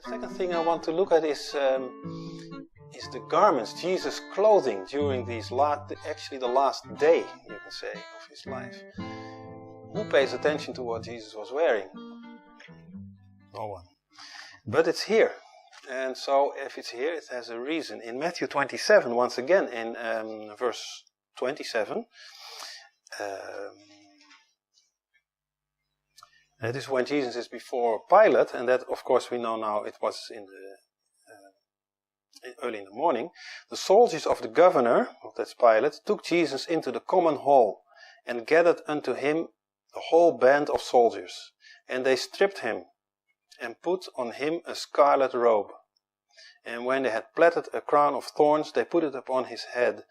Second thing I want to look at is the garments, Jesus' clothing during these the last day, you can say, of his life. Who pays attention to what Jesus was wearing? No one. But it's here. And so if it's here, it has a reason. In Matthew 27, once again, in verse 27, that is when Jesus is before Pilate, and that, of course, we know now it was early in the morning. The soldiers of the governor, that's Pilate, took Jesus into the common hall and gathered unto him the whole band of soldiers. And they stripped him and put on him a scarlet robe. And when they had plaited a crown of thorns, they put it upon his head,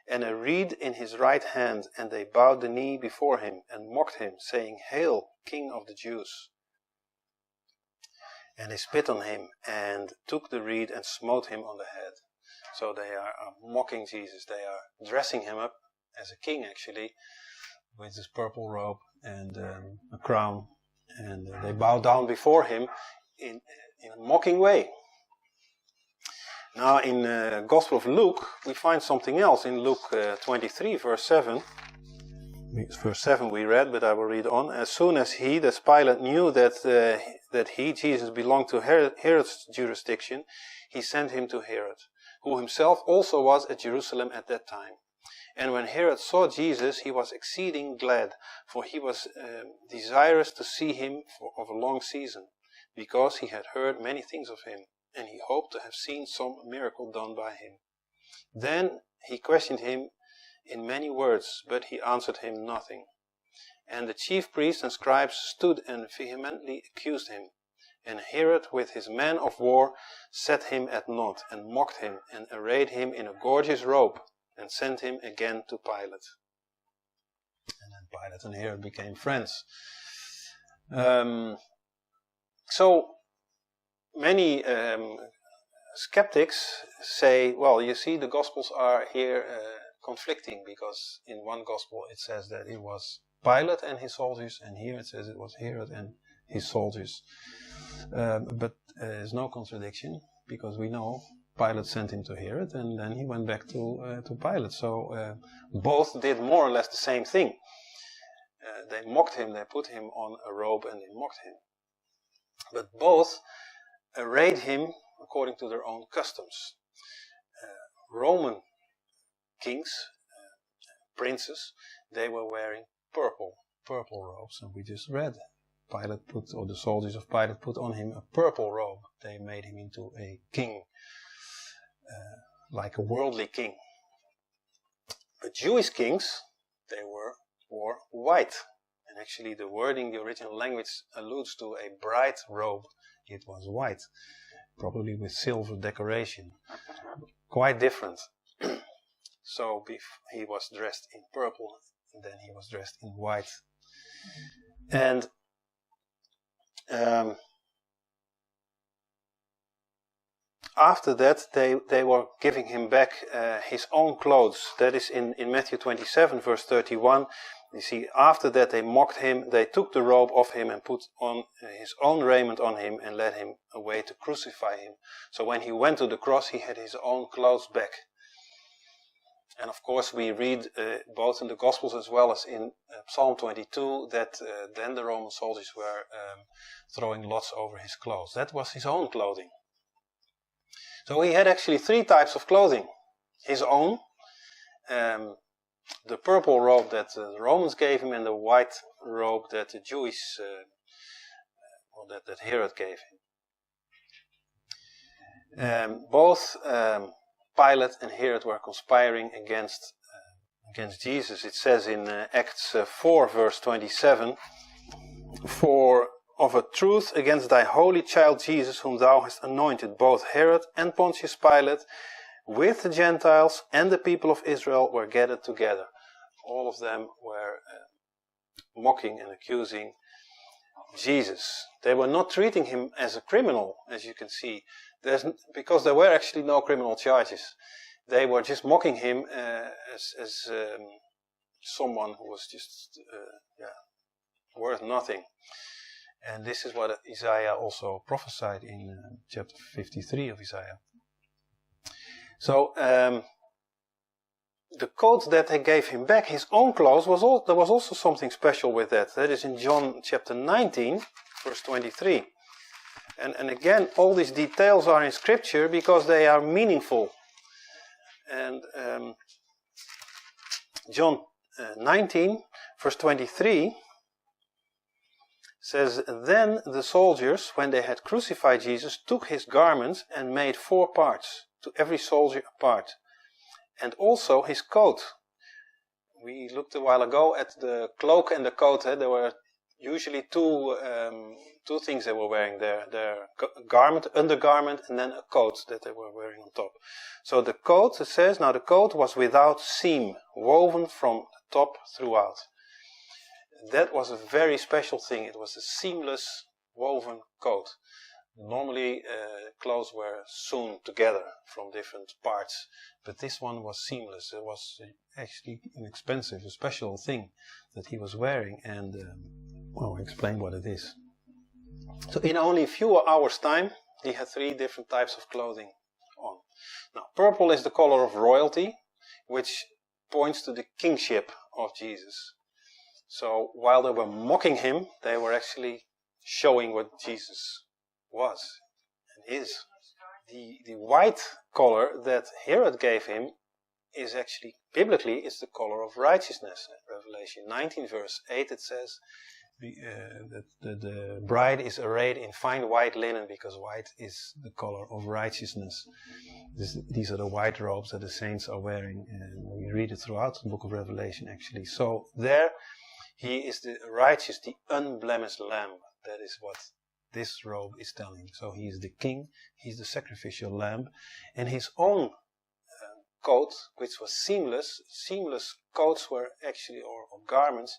and a reed in his right hand, and they bowed the knee before him, and mocked him, saying, Hail, King of the Jews! And they spit on him, and took the reed, and smote him on the head. So they are mocking Jesus. They are dressing him up as a king, actually, with his purple robe and a crown. And they bow down before him in a mocking way. Now in the Gospel of Luke, we find something else. In Luke 23, verse 7. Verse 7 we read, but I will read on. As soon as he, that's Pilate, knew that he, Jesus, belonged to Herod's jurisdiction, he sent him to Herod, who himself also was at Jerusalem at that time. And when Herod saw Jesus, he was exceeding glad, for he was desirous to see him of a long season, because he had heard many things of him, and he hoped to have seen some miracle done by him. Then he questioned him in many words, but he answered him nothing. And the chief priests and scribes stood and vehemently accused him. And Herod with his men of war set him at naught, and mocked him, and arrayed him in a gorgeous robe, and sent him again to Pilate. And then Pilate and Herod became friends. So many skeptics say, well, you see, the Gospels are here conflicting, because in one Gospel it says that it was Pilate and his soldiers, and here it says it was Herod and his soldiers. But there's no contradiction, because we know Pilate sent him to Herod, and then he went back to Pilate. So both did more or less the same thing. They mocked him, they put him on a robe, and they mocked him. But both arrayed him according to their own customs. Roman kings, princes, they were wearing purple robes, and we just read the soldiers of Pilate put on him a purple robe. They made him into a king, like a worldly king. But Jewish kings, they wore white, and actually the wording, the original language, alludes to a bright robe. It was white, probably with silver decoration, quite different. So he was dressed in purple, and then he was dressed in white. And after that, they were giving him back his own clothes. That is in Matthew 27, verse 31. You see, after that they mocked him, they took the robe off him and put on his own raiment on him and led him away to crucify him. So when he went to the cross, he had his own clothes back. And of course we read both in the Gospels as well as in Psalm 22 that then the Roman soldiers were throwing lots over his clothes. That was his own clothing. So he had actually three types of clothing. His own, the purple robe that the Romans gave him, and the white robe that the Jewish, that Herod gave him. Both Pilate and Herod were conspiring against Jesus. It says in Acts 4, verse 27, For of a truth against thy holy child Jesus, whom thou hast anointed, both Herod and Pontius Pilate, with the Gentiles and the people of Israel, were gathered together. All of them were mocking and accusing Jesus. They were not treating him as a criminal, as you can see, because there were actually no criminal charges. They were just mocking him as someone who was just worth nothing. And this is what Isaiah also prophesied in chapter 53 of Isaiah. So the coat that they gave him back, his own clothes, there was also something special with that. That is in John chapter 19, verse 23. And again, all these details are in Scripture because they are meaningful. And John 19, verse 23 says, Then the soldiers, when they had crucified Jesus, took his garments and made 4 parts, to every soldier a part, and also his coat. We looked a while ago at the cloak and the coat. There were usually two things they were wearing there. Their garment, undergarment, and then a coat that they were wearing on top. So the coat, it says, now the coat was without seam, woven from the top throughout. That was a very special thing. It was a seamless woven coat. Normally clothes were sewn together from different parts, but this one was seamless. It was actually inexpensive, a special thing that he was wearing, and I'll explain what it is. So in only a few hours' time, he had 3 different types of clothing on. Now, purple is the color of royalty, which points to the kingship of Jesus. So while they were mocking him, they were actually showing what Jesus was and is. The white color that Herod gave him is actually, biblically, is the color of righteousness. In Revelation 19 verse 8 it says that the bride is arrayed in fine white linen, because white is the color of righteousness. These are the white robes that the saints are wearing, and we read it throughout the book of Revelation actually. So there he is the righteous, the unblemished lamb. That is what this robe is telling. So he is the king, he is the sacrificial lamb, and his own coat, which was seamless coats were actually, or garments,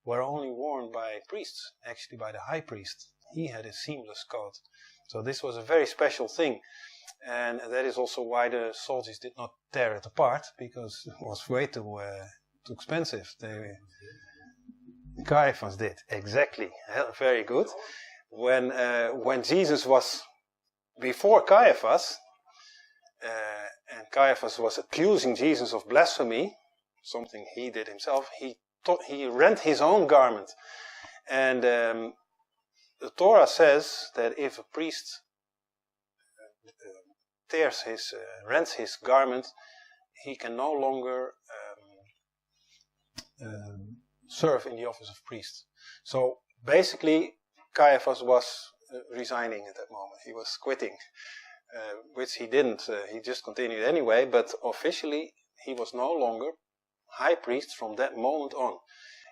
were only worn by priests, actually by the high priest. He had a seamless coat. So this was a very special thing. And that is also why the soldiers did not tear it apart, because it was way too expensive. Caiaphas did, exactly. Very good. When Jesus was before Caiaphas, and Caiaphas was accusing Jesus of blasphemy, something he did himself, he rent his own garment. And the Torah says that if a priest rents his garment, he can no longer serve in the office of priest. So basically, Caiaphas was resigning at that moment. He was quitting, which he didn't. He just continued anyway, but officially he was no longer high priest from that moment on.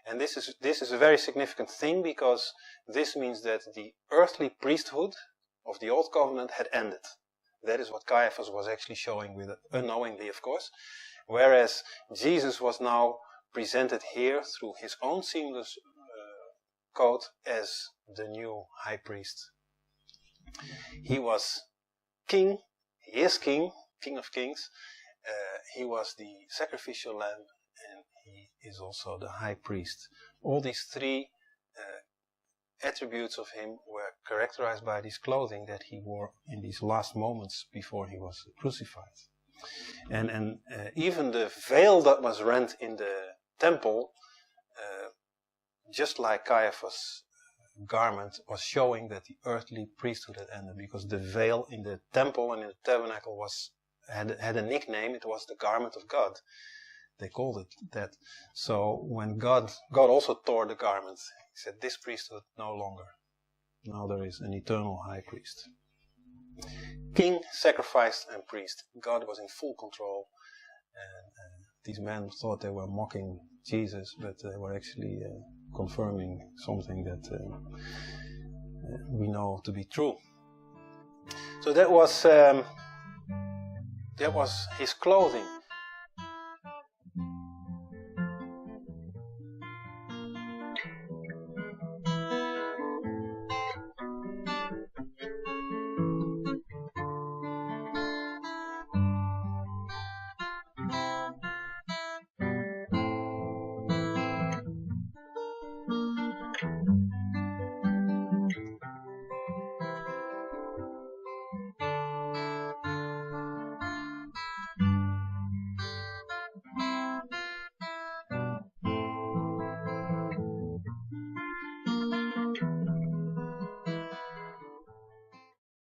And this is a very significant thing, because this means that the earthly priesthood of the Old Covenant had ended. That is what Caiaphas was actually showing, with unknowingly, of course. Whereas Jesus was now presented here through his own seamless coat as the new high priest. He was king, he is king of kings, he was the sacrificial lamb, and he is also the high priest. All these 3 attributes of him were characterized by this clothing that he wore in these last moments before he was crucified. And even the veil that was rent in the temple, just like Caiaphas' garment, was showing that the earthly priesthood had ended, because the veil in the temple and in the tabernacle had a nickname. It was the garment of God. They called it that. So when God also tore the garment, he said, this priesthood no longer. Now there is an eternal high priest. King, sacrifice, and priest. God was in full control. And these men thought they were mocking Jesus, but they were actually confirming something that we know to be true. So that was his clothing.